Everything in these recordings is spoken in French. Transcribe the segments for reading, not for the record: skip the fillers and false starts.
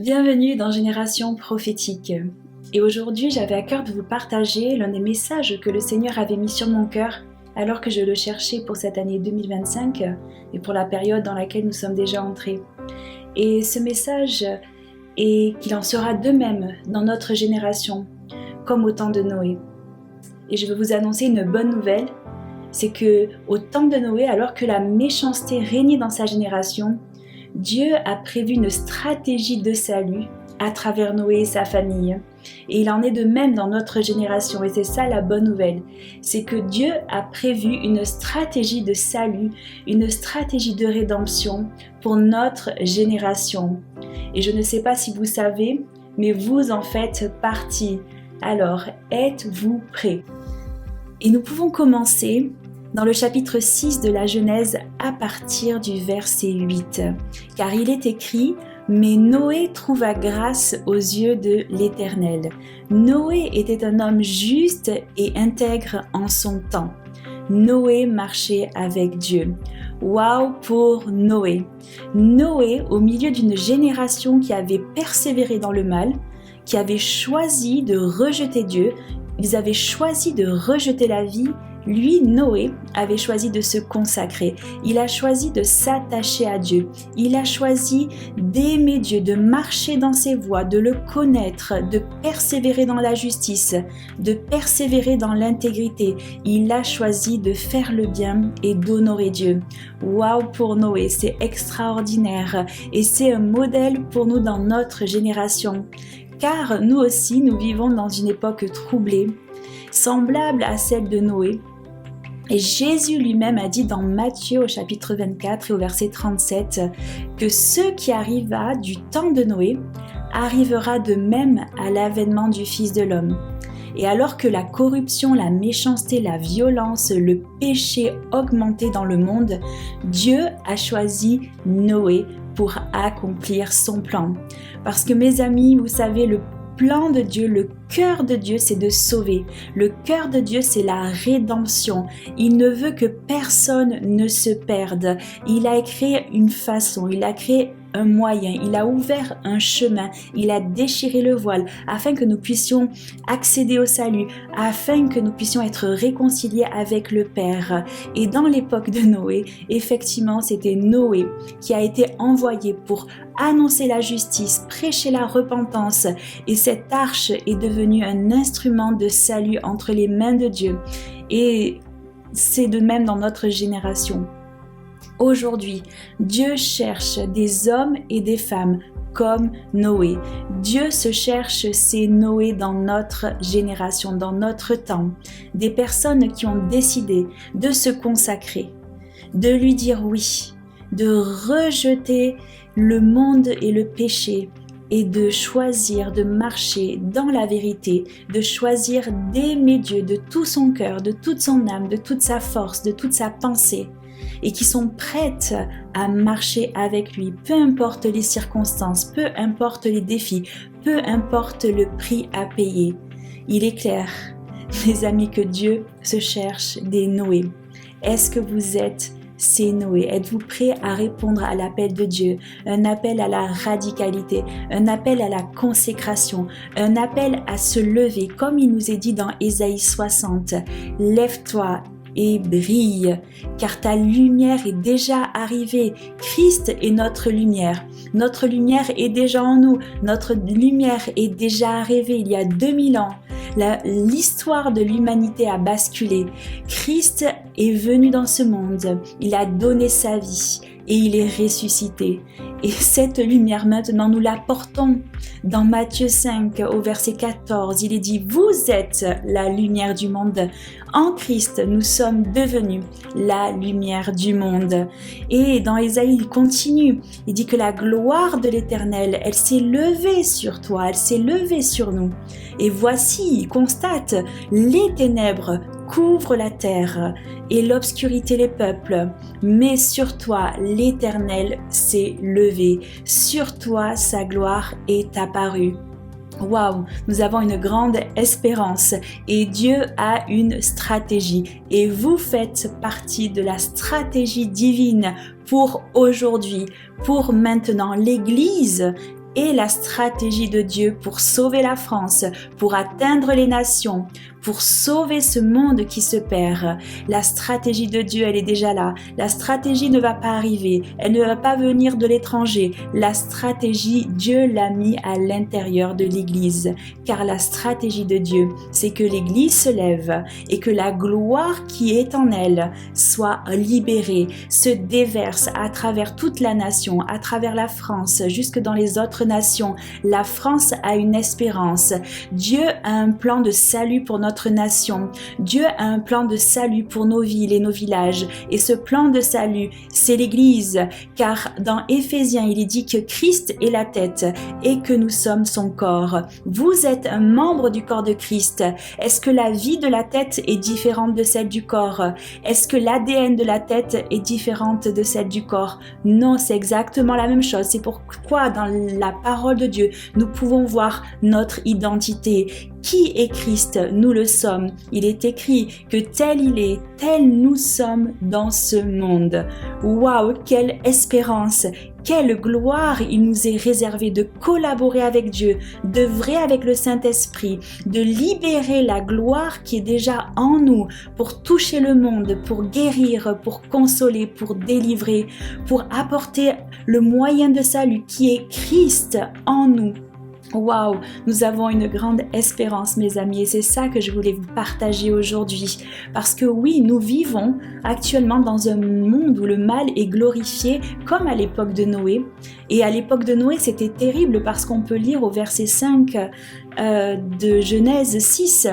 Bienvenue dans Génération Prophétique. Et aujourd'hui, j'avais à cœur de vous partager l'un des messages que le Seigneur avait mis sur mon cœur alors que je le cherchais pour cette année 2025 et pour la période dans laquelle nous sommes déjà entrés. Et ce message est qu'il en sera de même dans notre génération, comme au temps de Noé. Et je veux vous annoncer une bonne nouvelle, c'est que au temps de Noé, alors que la méchanceté régnait dans sa génération, Dieu a prévu une stratégie de salut à travers Noé et sa famille. Et il en est de même dans notre génération. Et c'est ça la bonne nouvelle. C'est que Dieu a prévu une stratégie de salut, une stratégie de rédemption pour notre génération. Et je ne sais pas si vous savez, mais vous en faites partie. Alors, êtes-vous prêts? Et nous pouvons commencer dans le chapitre 6 de la Genèse à partir du verset 8. Car il est écrit « Mais Noé trouva grâce aux yeux de l'Éternel. Noé était un homme juste et intègre en son temps. Noé marchait avec Dieu. » Waouh pour Noé! Noé, au milieu d'une génération qui avait persévéré dans le mal, qui avait choisi de rejeter Dieu, ils avaient choisi de rejeter la vie. Lui, Noé, avait choisi de se consacrer. Il a choisi de s'attacher à Dieu. Il a choisi d'aimer Dieu, de marcher dans ses voies, de le connaître, de persévérer dans la justice, de persévérer dans l'intégrité. Il a choisi de faire le bien et d'honorer Dieu. Waouh pour Noé, c'est extraordinaire et c'est un modèle pour nous dans notre génération. Car nous aussi, nous vivons dans une époque troublée, semblable à celle de Noé. Et Jésus lui-même a dit dans Matthieu au chapitre 24 et au verset 37 que ce qui arriva du temps de Noé arrivera de même à l'avènement du Fils de l'homme. Et alors que la corruption, la méchanceté, la violence, le péché augmentaient dans le monde, Dieu a choisi Noé pour accomplir son plan. Parce que mes amis, vous savez, le plan de Dieu, le cœur de Dieu, c'est de sauver. Le cœur de Dieu, c'est la rédemption. Il ne veut que personne ne se perde. Il a créé une façon, il a créé un moyen, il a ouvert un chemin, il a déchiré le voile afin que nous puissions accéder au salut, afin que nous puissions être réconciliés avec le Père. Et dans l'époque de Noé, effectivement, c'était Noé qui a été envoyé pour annoncer la justice, prêcher la repentance, et cette arche est devenue un instrument de salut entre les mains de Dieu. Et c'est de même dans notre génération. Aujourd'hui, Dieu cherche des hommes et des femmes comme Noé. Dieu se cherche ces Noé dans notre génération, dans notre temps. Des personnes qui ont décidé de se consacrer, de lui dire oui, de rejeter le monde et le péché et de choisir de marcher dans la vérité, de choisir d'aimer Dieu de tout son cœur, de toute son âme, de toute sa force, de toute sa pensée, et qui sont prêtes à marcher avec lui, peu importe les circonstances, peu importe les défis, peu importe le prix à payer. Il est clair, mes amis, que Dieu se cherche des Noé. Est-ce que vous êtes ces Noé? Êtes-vous prêts à répondre à l'appel de Dieu? Un appel à la radicalité, un appel à la consécration, un appel à se lever, comme il nous est dit dans Ésaïe 60. Lève-toi et brille, car ta lumière est déjà arrivée. Christ est notre lumière. Notre lumière est déjà en nous. Notre lumière est déjà arrivée il y a 2000 ans. L'histoire de l'humanité a basculé. Christ est venu dans ce monde. Il a donné sa vie et il est ressuscité. Et cette lumière maintenant, nous la portons. Dans Matthieu 5 au verset 14, il est dit « Vous êtes la lumière du monde ». En Christ, nous sommes devenus la lumière du monde. Et dans Ésaïe, il continue. Il dit que la gloire de l'Éternel, elle s'est levée sur toi, elle s'est levée sur nous. Et voici, il constate, les ténèbres couvrent la terre et l'obscurité les peuples. Mais sur toi, l'Éternel s'est levé. Sur toi, sa gloire est apparue. Waouh, nous avons une grande espérance et Dieu a une stratégie et vous faites partie de la stratégie divine pour aujourd'hui, pour maintenant. L'Église et la stratégie de Dieu pour sauver la France, pour atteindre les nations, pour sauver ce monde qui se perd. La stratégie de Dieu, elle est déjà là. La stratégie ne va pas arriver. Elle ne va pas venir de l'étranger. La stratégie, Dieu l'a mis à l'intérieur de l'Église. Car la stratégie de Dieu, c'est que l'Église se lève et que la gloire qui est en elle soit libérée, se déverse à travers toute la nation, à travers la France, jusque dans les autres nations. La France a une espérance. Dieu a un plan de salut pour notre nation. Dieu a un plan de salut pour nos villes et nos villages. Et ce plan de salut, c'est l'Église. Car dans Éphésiens, il est dit que Christ est la tête et que nous sommes son corps. Vous êtes un membre du corps de Christ. Est-ce que la vie de la tête est différente de celle du corps? Est-ce que l'ADN de la tête est différente de celle du corps? Non, c'est exactement la même chose. C'est pourquoi dans la parole de Dieu, nous pouvons voir notre identité. Qui est Christ? Nous le sommes. Il est écrit que tel il est, tel nous sommes dans ce monde. Waouh, quelle espérance! Quelle gloire il nous est réservé de collaborer avec Dieu, d'œuvrer avec le Saint-Esprit, de libérer la gloire qui est déjà en nous pour toucher le monde, pour guérir, pour consoler, pour délivrer, pour apporter le moyen de salut qui est Christ en nous. Waouh, nous avons une grande espérance, mes amis, et c'est ça que je voulais vous partager aujourd'hui. Parce que oui, nous vivons actuellement dans un monde où le mal est glorifié, comme à l'époque de Noé. Et à l'époque de Noé, c'était terrible parce qu'on peut lire au verset 5 de Genèse 6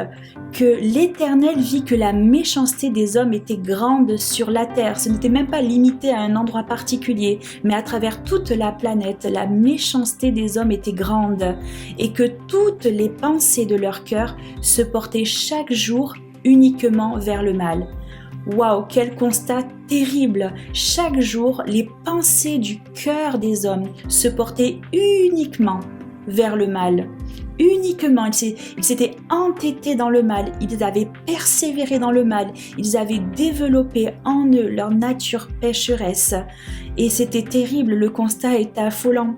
que l'Éternel vit que la méchanceté des hommes était grande sur la terre. Ce n'était même pas limité à un endroit particulier, mais à travers toute la planète, la méchanceté des hommes était grande et que toutes les pensées de leur cœur se portaient chaque jour uniquement vers le mal. Waouh, quel constat terrible! Chaque jour, les pensées du cœur des hommes se portaient uniquement vers le mal. Uniquement, ils s'étaient entêtés dans le mal, ils avaient persévéré dans le mal, ils avaient développé en eux leur nature pécheresse. Et c'était terrible, le constat était affolant.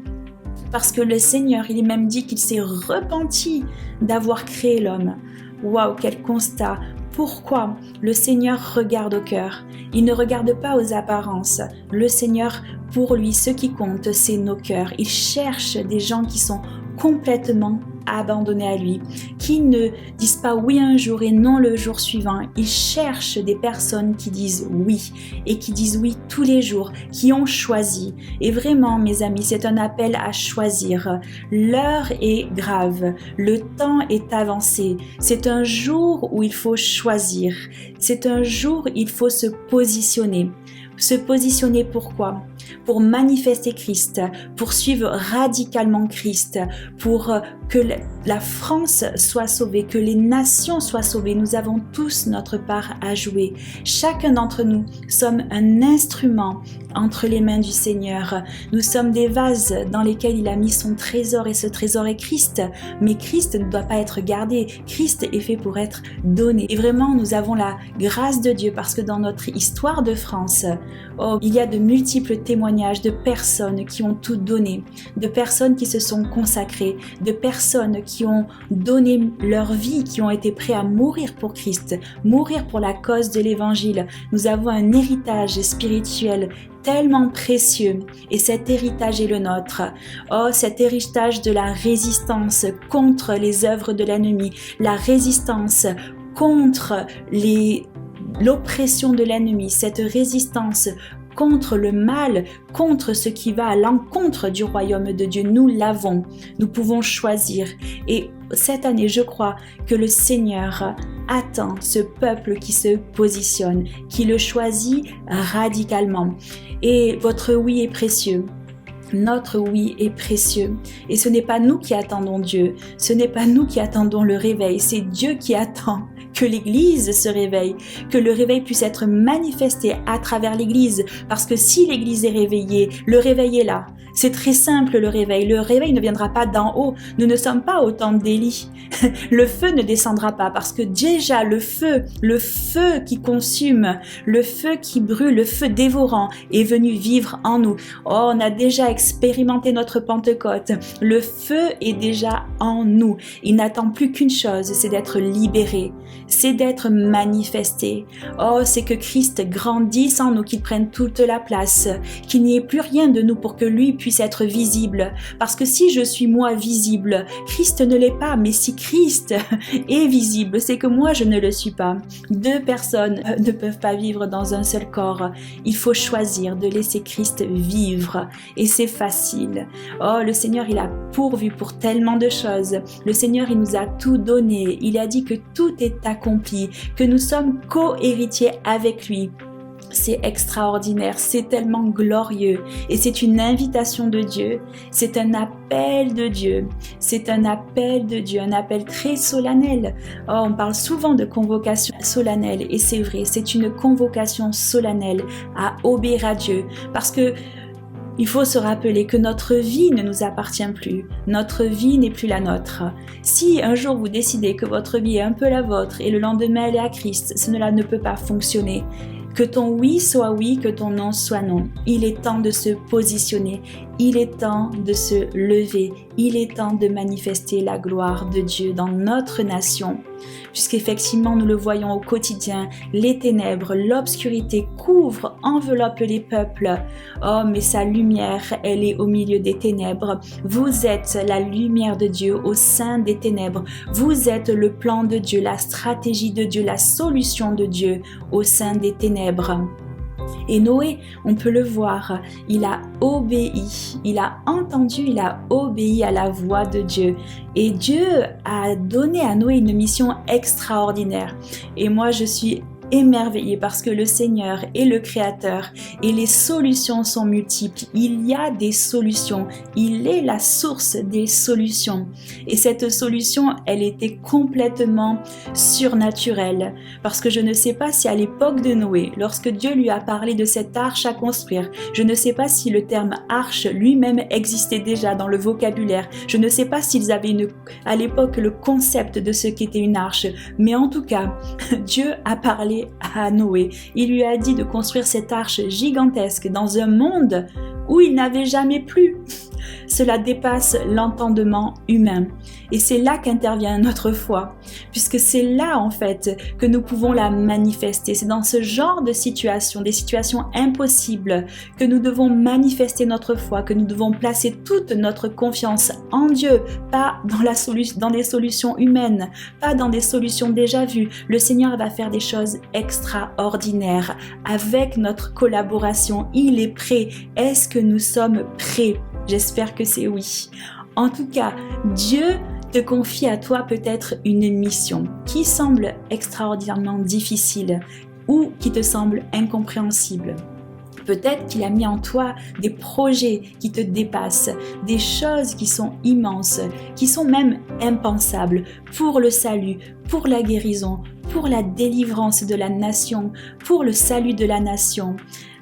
Parce que le Seigneur, il est même dit qu'il s'est repenti d'avoir créé l'homme. Waouh, quel constat! Pourquoi? Le Seigneur regarde au cœur. Il ne regarde pas aux apparences. Le Seigneur, pour lui, ce qui compte, c'est nos cœurs. Il cherche des gens qui sont complètement abandonnés à lui, qui ne disent pas oui un jour et non le jour suivant. Il cherche des personnes qui disent oui et qui disent oui tous les jours, qui ont choisi. Et vraiment, mes amis, c'est un appel à choisir. L'heure est grave, le temps est avancé. C'est un jour où il faut choisir. C'est un jour où il faut se positionner. Se positionner pourquoi? Pour manifester Christ, pour suivre radicalement Christ, pour que la France soit sauvée, que les nations soient sauvées. Nous avons tous notre part à jouer. Chacun d'entre nous sommes un instrument entre les mains du Seigneur. Nous sommes des vases dans lesquels il a mis son trésor et ce trésor est Christ. Mais Christ ne doit pas être gardé. Christ est fait pour être donné. Et vraiment, nous avons la grâce de Dieu parce que dans notre histoire de France, il y a de multiples témoignages de personnes qui ont tout donné, de personnes qui se sont consacrées, de personnes qui ont donné leur vie, qui ont été prêts à mourir pour Christ, mourir pour la cause de l'Évangile. Nous avons un héritage spirituel tellement précieux et cet héritage est le nôtre. Oh, cet héritage de la résistance contre les œuvres de l'ennemi, la résistance contre l'oppression de l'ennemi, cette résistance contre le mal, contre ce qui va à l'encontre du royaume de Dieu. Nous l'avons, nous pouvons choisir. Et cette année, je crois que le Seigneur attend ce peuple qui se positionne, qui le choisit radicalement. Et votre oui est précieux. Notre oui est précieux. Et ce n'est pas nous qui attendons Dieu, ce n'est pas nous qui attendons le réveil, c'est Dieu qui attend que l'Église se réveille, que le réveil puisse être manifesté à travers l'Église. Parce que si l'Église est réveillée, le réveil est là. C'est très simple le réveil. Le réveil ne viendra pas d'en haut. Nous ne sommes pas au temple d'Élie. Le feu ne descendra pas parce que déjà le feu qui consume, le feu qui brûle, le feu dévorant est venu vivre en nous. Oh, on a déjà expérimenté notre Pentecôte. Le feu est déjà en nous. Il n'attend plus qu'une chose, c'est d'être libéré, c'est d'être manifesté. Oh, c'est que Christ grandisse en nous, qu'il prenne toute la place, qu'il n'y ait plus rien de nous pour que lui puisse être visible. Parce que si je suis moi visible, Christ ne l'est pas, mais si Christ est visible, c'est que moi je ne le suis pas. Deux personnes ne peuvent pas vivre dans un seul corps. Il faut choisir de laisser Christ vivre et c'est facile. Oh, le Seigneur, il a pourvu pour tellement de choses. Le Seigneur, il nous a tout donné. Il a dit que tout est accompli, que nous sommes co-héritiers avec lui. C'est extraordinaire, c'est tellement glorieux et c'est une invitation de Dieu, c'est un appel de Dieu, c'est un appel de Dieu, un appel très solennel. Oh, on parle souvent de convocation solennelle et c'est vrai, c'est une convocation solennelle à obéir à Dieu parce que il faut se rappeler que notre vie ne nous appartient plus, notre vie n'est plus la nôtre. Si un jour vous décidez que votre vie est un peu la vôtre et le lendemain elle est à Christ, cela ne peut pas fonctionner. Que ton oui soit oui, que ton non soit non. Il est temps de se positionner, il est temps de se lever, il est temps de manifester la gloire de Dieu dans notre nation. Puisqu'effectivement nous le voyons au quotidien, les ténèbres, l'obscurité couvrent, enveloppent les peuples. Oh, mais sa lumière, elle est au milieu des ténèbres. Vous êtes la lumière de Dieu au sein des ténèbres. Vous êtes le plan de Dieu, la stratégie de Dieu, la solution de Dieu au sein des ténèbres. Et Noé, on peut le voir, il a obéi, il a entendu, il a obéi à la voix de Dieu. Et Dieu a donné à Noé une mission extraordinaire. Et moi, je suis émerveillée parce que le Seigneur est le Créateur et les solutions sont multiples. Il y a des solutions. Il est la source des solutions. Et cette solution, elle était complètement surnaturelle. Parce que je ne sais pas si à l'époque de Noé, lorsque Dieu lui a parlé de cette arche à construire, je ne sais pas si le terme arche lui-même existait déjà dans le vocabulaire. Je ne sais pas s'ils avaient à l'époque le concept de ce qu'était une arche. Mais en tout cas, Dieu a parlé à Noé. Il lui a dit de construire cette arche gigantesque dans un monde où il n'avait jamais plu. Cela dépasse l'entendement humain. Et c'est là qu'intervient notre foi, puisque c'est là en fait que nous pouvons la manifester. C'est dans ce genre de situation, des situations impossibles, que nous devons manifester notre foi, que nous devons placer toute notre confiance en Dieu, pas dans des solutions humaines, pas dans des solutions déjà vues. Le Seigneur va faire des choses extraordinaires avec notre collaboration. Il est prêt. Est-ce que nous sommes prêts? J'espère que c'est oui. En tout cas, Dieu te confie à toi peut-être une mission qui semble extraordinairement difficile ou qui te semble incompréhensible. Peut-être qu'il a mis en toi des projets qui te dépassent, des choses qui sont immenses, qui sont même impensables pour le salut, pour la guérison, pour la délivrance de la nation, pour le salut de la nation.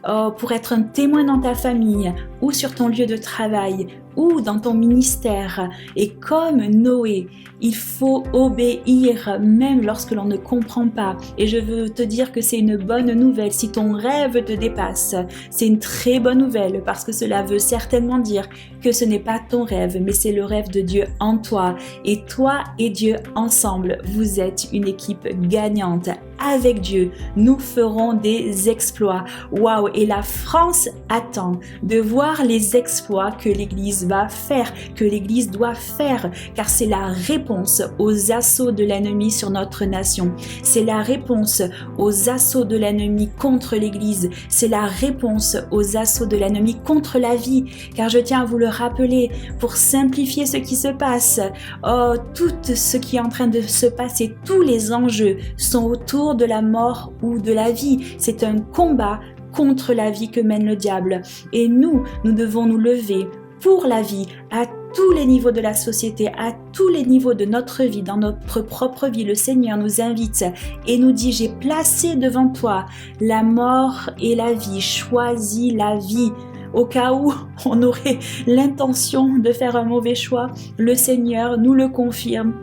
Oh, pour être un témoin dans ta famille ou sur ton lieu de travail ou dans ton ministère. Et comme Noé, il faut obéir même lorsque l'on ne comprend pas. Et je veux te dire que c'est une bonne nouvelle si ton rêve te dépasse. C'est une très bonne nouvelle parce que cela veut certainement dire que ce n'est pas ton rêve, mais c'est le rêve de Dieu en toi. Et toi et Dieu ensemble, vous êtes une équipe gagnante. Avec Dieu, nous ferons des exploits. Waouh! Et la France attend de voir les exploits que l'Église va faire, que l'Église doit faire, car c'est la réponse aux assauts de l'ennemi sur notre nation. C'est la réponse aux assauts de l'ennemi contre l'Église. C'est la réponse aux assauts de l'ennemi contre la vie, car je tiens à vous le rappeler pour simplifier ce qui se passe. Oh, tout ce qui est en train de se passer, tous les enjeux sont autour de la mort ou de la vie. C'est un combat contre la vie que mène le diable. Et nous devons nous lever pour la vie à tous les niveaux de la société, à tous les niveaux de notre vie, dans notre propre vie. Le Seigneur nous invite et nous dit: j'ai placé devant toi la mort et la vie, choisis la vie. au cas où on aurait l'intention de faire un mauvais choix, le Seigneur nous le confirme,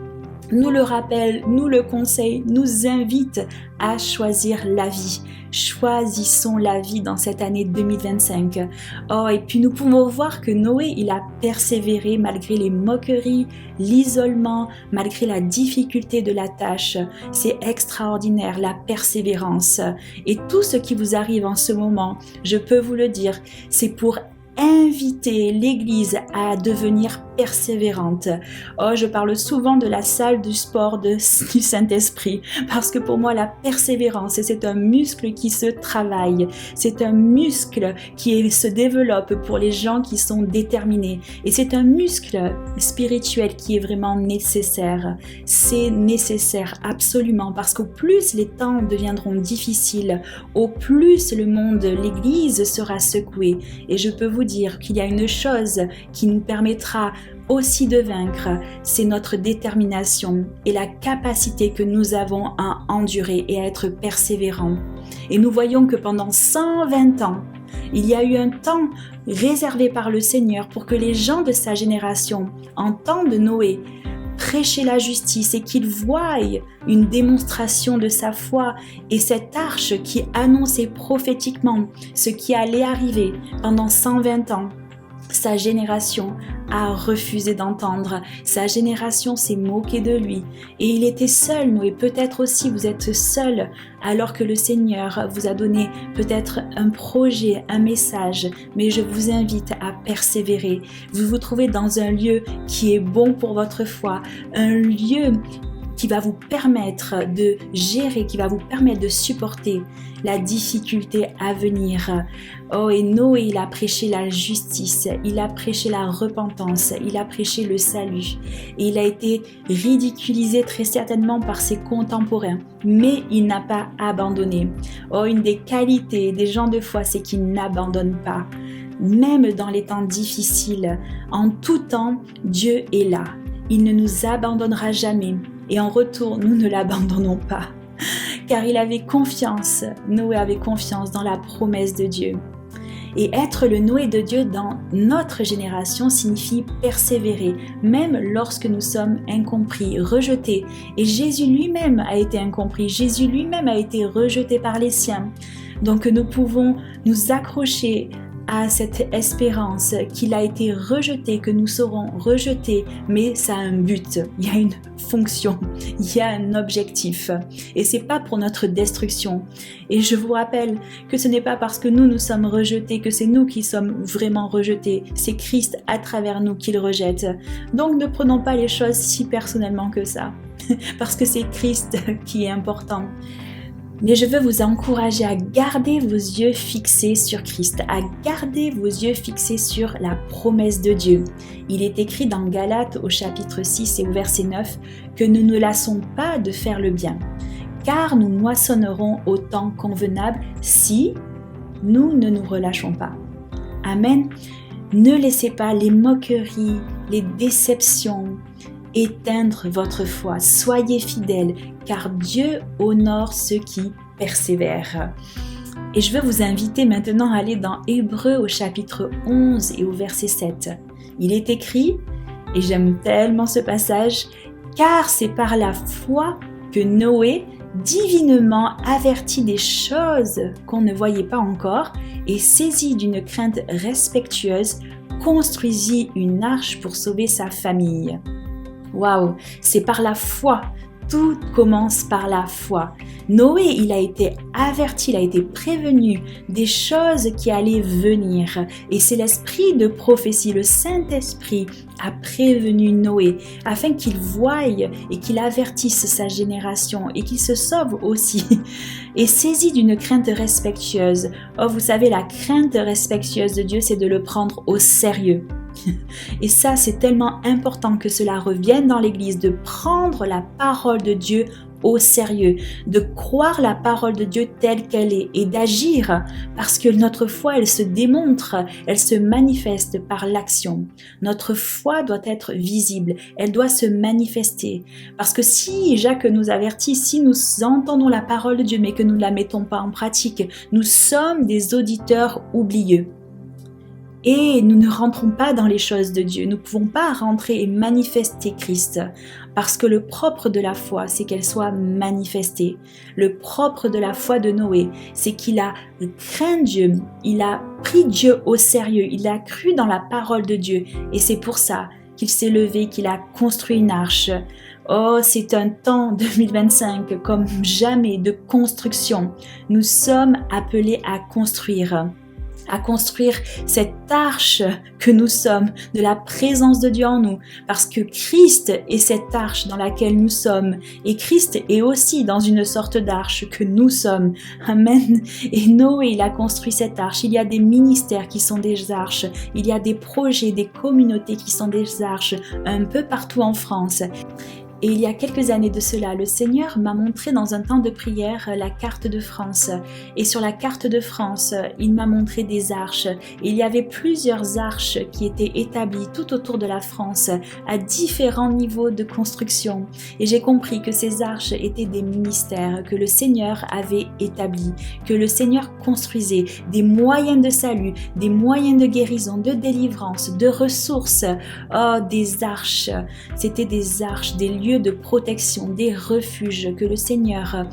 nous le rappelle, nous le conseille, nous invite à choisir la vie. Choisissons la vie dans cette année 2025. Oh, et puis nous pouvons voir que Noé, il a persévéré malgré les moqueries, l'isolement, malgré la difficulté de la tâche. C'est extraordinaire, la persévérance. Et tout ce qui vous arrive en ce moment, je peux vous le dire, c'est pour inviter l'Église à devenir persévérante. Oh, je parle souvent de la salle du sport du Saint-Esprit, parce que pour moi, la persévérance, c'est un muscle qui se travaille. C'est un muscle qui se développe pour les gens qui sont déterminés. Et c'est un muscle spirituel qui est vraiment nécessaire. C'est nécessaire, absolument, parce qu'au plus les temps deviendront difficiles, au plus le monde, l'Église sera secouée. Et je peux vous dire qu'il y a une chose qui nous permettra aussi de vaincre, c'est notre détermination et la capacité que nous avons à endurer et à être persévérants. Et nous voyons que pendant 120 ans, il y a eu un temps réservé par le Seigneur pour que les gens de sa génération, en temps de Noé, prêcher la justice et qu'ils voient une démonstration de sa foi et cette arche qui annonçait prophétiquement ce qui allait arriver pendant 120 ans. Sa génération a refusé d'entendre, sa génération s'est moquée de lui et il était seul. Noé, peut-être aussi vous êtes seul alors que le Seigneur vous a donné peut-être un projet, un message, mais je vous invite à persévérer. Vous vous trouvez dans un lieu qui est bon pour votre foi, un lieu qui va vous permettre de gérer, qui va vous permettre de supporter la difficulté à venir. Oh, et Noé, il a prêché la justice, il a prêché la repentance, il a prêché le salut. Et il a été ridiculisé très certainement par ses contemporains, mais il n'a pas abandonné. Oh, une des qualités des gens de foi, c'est qu'ils n'abandonnent pas. Même dans les temps difficiles, en tout temps, Dieu est là. Il ne nous abandonnera jamais. Et en retour, nous ne l'abandonnons pas. Car il avait confiance, Noé avait confiance dans la promesse de Dieu. Et être le Noé de Dieu dans notre génération signifie persévérer, même lorsque nous sommes incompris, rejetés. Et Jésus lui-même a été incompris, Jésus lui-même a été rejeté par les siens. Donc nous pouvons nous accrocher à cette espérance qu'il a été rejeté, que nous serons rejetés, mais ça a un but, il y a une fonction, il y a un objectif et c'est pas pour notre destruction. Et je vous rappelle que ce n'est pas parce que nous sommes rejetés que c'est nous qui sommes vraiment rejetés, c'est Christ à travers nous qui le rejette. Donc ne prenons pas les choses si personnellement que ça, parce que c'est Christ qui est important. Mais je veux vous encourager à garder vos yeux fixés sur Christ, à garder vos yeux fixés sur la promesse de Dieu. Il est écrit dans Galates au chapitre 6 et au verset 9 que nous ne lassons pas de faire le bien, car nous moissonnerons au temps convenable si nous ne nous relâchons pas. Amen. Ne laissez pas les moqueries, les déceptions éteindre votre foi. Soyez fidèles, car Dieu honore ceux qui persévèrent. Et je veux vous inviter maintenant à aller dans Hébreux au chapitre 11 et au verset 7. Il est écrit, et j'aime tellement ce passage, « Car c'est par la foi que Noé, divinement averti des choses qu'on ne voyait pas encore, et saisi d'une crainte respectueuse, construisit une arche pour sauver sa famille. » Waouh, c'est par la foi. Tout commence par la foi. Noé, il a été averti, il a été prévenu des choses qui allaient venir. Et c'est l'esprit de prophétie, le Saint-Esprit a prévenu Noé afin qu'il voie et qu'il avertisse sa génération et qu'il se sauve aussi. Et saisi d'une crainte respectueuse. Oh, vous savez, la crainte respectueuse de Dieu, c'est de le prendre au sérieux. Et ça, c'est tellement important que cela revienne dans l'Église, de prendre la parole de Dieu au sérieux, de croire la parole de Dieu telle qu'elle est et d'agir parce que notre foi, elle se démontre, elle se manifeste par l'action. Notre foi doit être visible, elle doit se manifester parce que si Jacques nous avertit, si nous entendons la parole de Dieu mais que nous ne la mettons pas en pratique, nous sommes des auditeurs oublieux. et nous ne rentrons pas dans les choses de Dieu. Nous ne pouvons pas rentrer et manifester Christ parce que le propre de la foi, c'est qu'elle soit manifestée. Le propre de la foi de Noé, c'est qu'il a craint Dieu, il a pris Dieu au sérieux, il a cru dans la parole de Dieu et c'est pour ça qu'il s'est levé, qu'il a construit une arche. Oh, c'est un temps 2025 comme jamais de construction. Nous sommes appelés à construire cette arche que nous sommes, de la présence de Dieu en nous, parce que Christ est cette arche dans laquelle nous sommes, et Christ est aussi dans une sorte d'arche que nous sommes. Amen. Et Noé, il a construit cette arche. Il y a des ministères qui sont des arches, il y a des projets, des communautés qui sont des arches, un peu partout en France. Et il y a quelques années de cela, le Seigneur m'a montré dans un temps de prière la carte de France. Et sur la carte de France, il m'a montré des arches. Et il y avait plusieurs arches qui étaient établies tout autour de la France, à différents niveaux de construction. Et j'ai compris que ces arches étaient des ministères que le Seigneur avait établis, que le Seigneur construisait, des moyens de salut, des moyens de guérison, de délivrance, de ressources. Oh, des arches. C'était des arches, des lieux de protection, des refuges que le Seigneur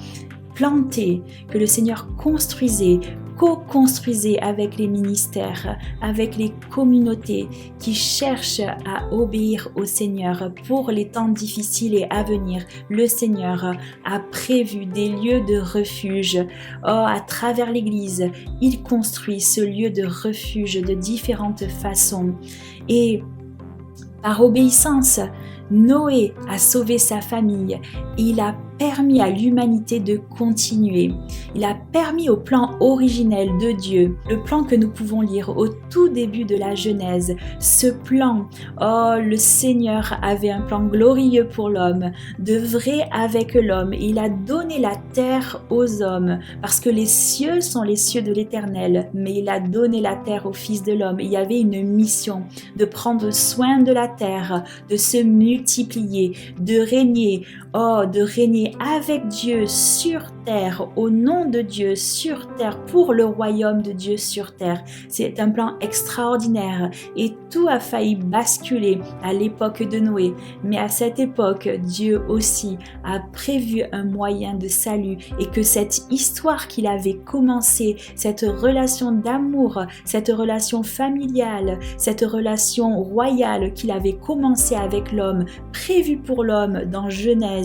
plantait, que le Seigneur construisait, co-construisait avec les ministères, avec les communautés qui cherchent à obéir au Seigneur pour les temps difficiles et à venir. Le Seigneur a prévu des lieux de refuge. Oh, à travers l'Église, il construit ce lieu de refuge de différentes façons. Et par obéissance, Noé a sauvé sa famille et il a permis à l'humanité de continuer. Il a permis au plan originel de Dieu, le plan que nous pouvons lire au tout début de la Genèse. Ce plan, oh, le Seigneur avait un plan glorieux pour l'homme, de vrai avec l'homme. Il a donné la terre aux hommes, parce que les cieux sont les cieux de l'Éternel, mais il a donné la terre au Fils de l'homme. Il y avait une mission de prendre soin de la terre, de se multiplier, de régner avec Dieu sur terre, au nom de Dieu sur terre, pour le royaume de Dieu sur terre. C'est un plan extraordinaire et tout a failli basculer à l'époque de Noé. Mais à cette époque, Dieu aussi a prévu un moyen de salut et que cette histoire qu'il avait commencée, cette relation d'amour, cette relation familiale, cette relation royale qu'il avait commencée avec l'homme, prévue pour l'homme dans Genèse,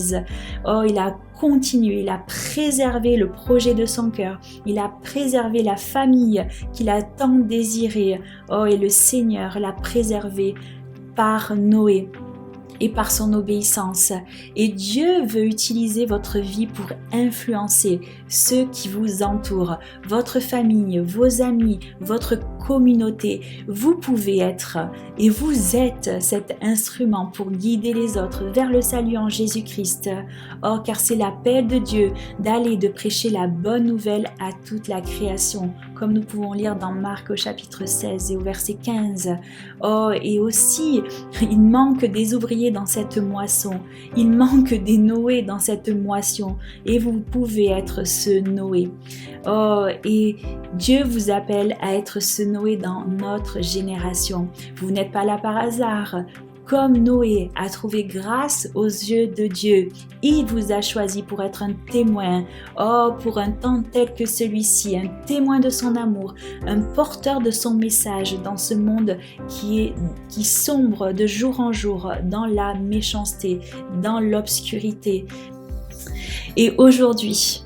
oh, il a continué, il a préservé le projet de son cœur, il a préservé la famille qu'il a tant désirée. Oh, et le Seigneur l'a préservé par Noé et par son obéissance. Et Dieu veut utiliser votre vie pour influencer ceux qui vous entourent, votre famille, vos amis, votre communauté. Vous pouvez être et vous êtes cet instrument pour guider les autres vers le salut en Jésus-Christ. Oh, car c'est l'appel de Dieu d'aller de prêcher la bonne nouvelle à toute la création, comme nous pouvons lire dans Marc au chapitre 16 et au verset 15. Oh, et aussi, il manque des ouvriers dans cette moisson. Il manque des Noé dans cette moisson. Et vous pouvez être ce Noé. Oh, et Dieu vous appelle à être ce Noé dans notre génération. Vous n'êtes pas là par hasard. Comme Noé a trouvé grâce aux yeux de Dieu, il vous a choisi pour être un témoin, oh, pour un temps tel que celui-ci, un témoin de son amour, un porteur de son message dans ce monde qui sombre de jour en jour dans la méchanceté, dans l'obscurité. Et aujourd'hui,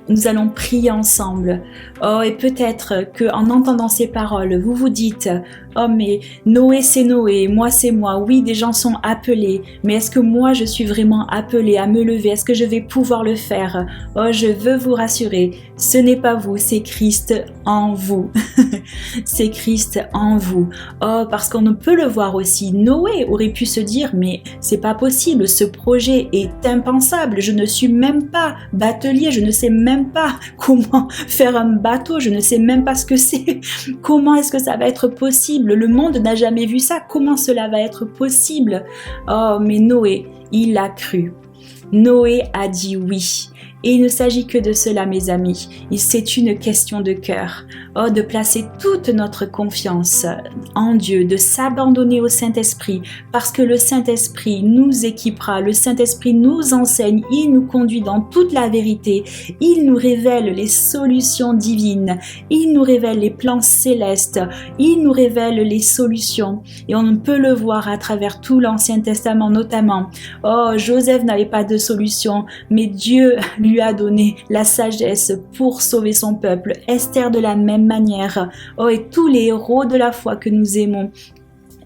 nous allons prier ensemble. Oh, et peut-être qu'en entendant ces paroles, vous vous dites « Oh, mais Noé c'est Noé, moi c'est moi. Oui, des gens sont appelés, mais est-ce que moi je suis vraiment appelée à me lever? Est-ce que je vais pouvoir le faire ?» Oh, je veux vous rassurer, ce n'est pas vous, c'est Christ en vous. C'est Christ en vous. Oh, parce qu'on peut le voir aussi. Noé aurait pu se dire « Mais c'est pas possible, ce projet est impensable. Je ne suis même pas batelier, je ne sais même pas comment faire un bateau, je ne sais même pas ce que c'est. Comment est-ce que ça va être possible? Le monde n'a jamais vu ça. Comment cela va être possible? » Oh, mais Noé, il a cru. Noé a dit oui. Et il ne s'agit que de cela, mes amis. C'est une question de cœur. Oh, de placer toute notre confiance en Dieu, de s'abandonner au Saint-Esprit, parce que le Saint-Esprit nous équipera, le Saint-Esprit nous enseigne, il nous conduit dans toute la vérité, il nous révèle les solutions divines, il nous révèle les plans célestes, il nous révèle les solutions. Et on peut le voir à travers tout l'Ancien Testament notamment. Oh, Joseph n'avait pas de solution, mais Dieu lui a donné la sagesse pour sauver son peuple. Esther de la même manière. Oh, et tous les héros de la foi que nous aimons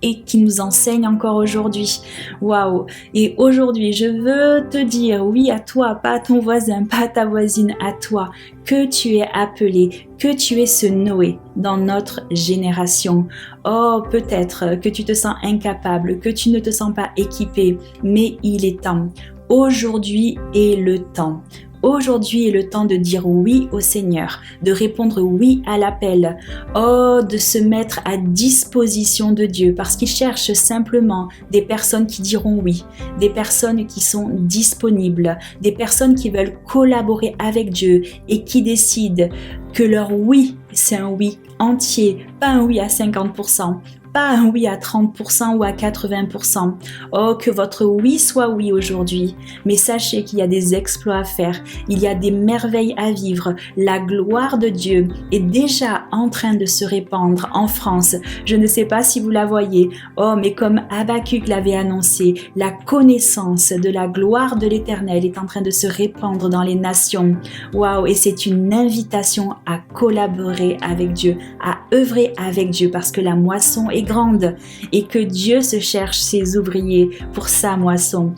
et qui nous enseignent encore aujourd'hui. Waouh! Et aujourd'hui, je veux te dire oui à toi, pas à ton voisin, pas à ta voisine, à toi, que tu es appelé, que tu es ce Noé dans notre génération. Oh, peut-être que tu te sens incapable, que tu ne te sens pas équipé, mais il est temps. Aujourd'hui est le temps. Aujourd'hui est le temps de dire oui au Seigneur, de répondre oui à l'appel, oh, de se mettre à disposition de Dieu parce qu'il cherche simplement des personnes qui diront oui, des personnes qui sont disponibles, des personnes qui veulent collaborer avec Dieu et qui décident que leur oui, c'est un oui entier, pas un oui à 50%. Pas un oui à 30% ou à 80%. Oh, que votre oui soit oui aujourd'hui. Mais sachez qu'il y a des exploits à faire. Il y a des merveilles à vivre. La gloire de Dieu est déjà en train de se répandre en France. Je ne sais pas si vous la voyez. Oh, mais comme Habakkuk l'avait annoncé, la connaissance de la gloire de l'Éternel est en train de se répandre dans les nations. Waouh, et c'est une invitation à collaborer avec Dieu, à œuvrer avec Dieu parce que la moisson est grande et que Dieu se cherche ses ouvriers pour sa moisson.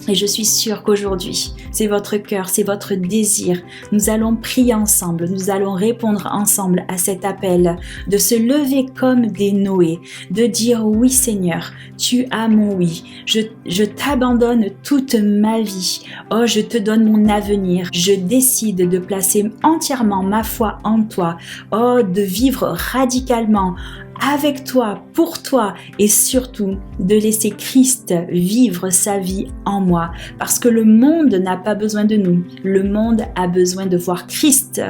Et je suis sûre qu'aujourd'hui, c'est votre cœur, c'est votre désir. Nous allons prier ensemble, nous allons répondre ensemble à cet appel, de se lever comme des Noé, de dire oui Seigneur, tu as mon oui. Je t'abandonne toute ma vie. Oh, je te donne mon avenir. Je décide de placer entièrement ma foi en toi. Oh, de vivre radicalement avec toi, pour toi et surtout de laisser Christ vivre sa vie en moi parce que le monde n'a pas besoin de nous, le monde a besoin de voir Christ,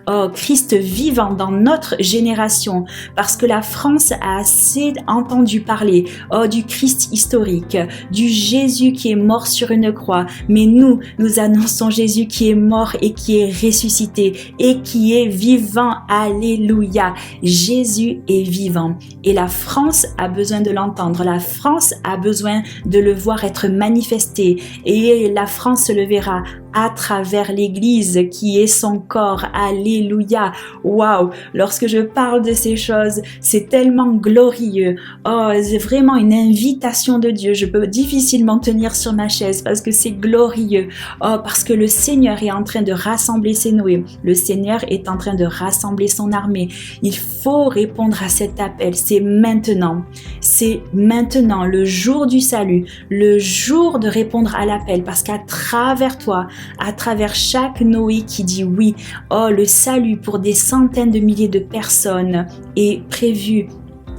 oh Christ vivant dans notre génération parce que la France a assez entendu parler du Christ historique, du Jésus qui est mort sur une croix, mais nous annonçons Jésus qui est mort et qui est ressuscité et qui est vivant, alléluia, Jésus est vivant. Et la France a besoin de l'entendre, la France a besoin de le voir être manifesté et la France le verra à travers l'Église qui est son corps. Alléluia. Waouh. Lorsque je parle de ces choses, c'est tellement glorieux. Oh, c'est vraiment une invitation de Dieu. Je peux difficilement tenir sur ma chaise parce que c'est glorieux. Oh, parce que le Seigneur est en train de rassembler ses Noé. Le Seigneur est en train de rassembler son armée. Il faut répondre à cet appel. C'est maintenant. C'est maintenant le jour du salut, le jour de répondre à l'appel parce qu'à travers toi, à travers chaque Noé qui dit oui, oh, le salut pour des centaines de milliers de personnes est prévu.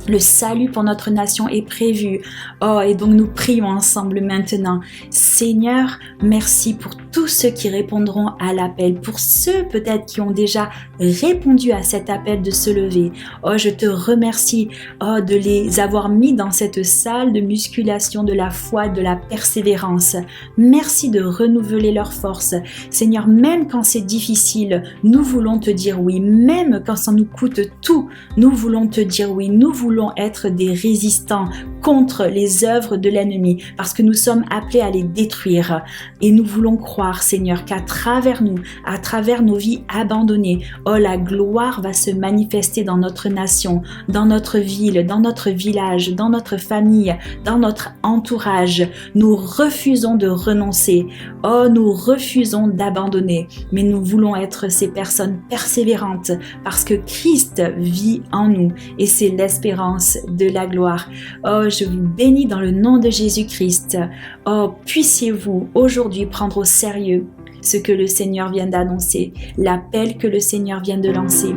Le salut pour notre nation est prévu. Oh, et donc nous prions ensemble maintenant. Seigneur, merci pour tous ceux qui répondront à l'appel, pour ceux peut-être qui ont déjà répondu à cet appel de se lever. Oh, je te remercie de les avoir mis dans cette salle de musculation de la foi, de la persévérance. Merci de renouveler leur force. Seigneur, même quand c'est difficile, nous voulons te dire oui. Même quand ça nous coûte tout, nous voulons te dire oui. Nous voulons être des résistants contre les œuvres de l'ennemi parce que nous sommes appelés à les détruire et nous voulons croire, Seigneur, qu'à travers nous, à travers nos vies abandonnées, oh, la gloire va se manifester dans notre nation, dans notre ville, dans notre village, dans notre famille, dans notre entourage. Nous refusons de renoncer, oh, nous refusons d'abandonner, mais nous voulons être ces personnes persévérantes parce que Christ vit en nous et c'est l'espérance de la gloire. Oh, je vous bénis dans le nom de Jésus-Christ. Oh, puissiez-vous aujourd'hui prendre au sérieux ce que le Seigneur vient d'annoncer, l'appel que le Seigneur vient de lancer.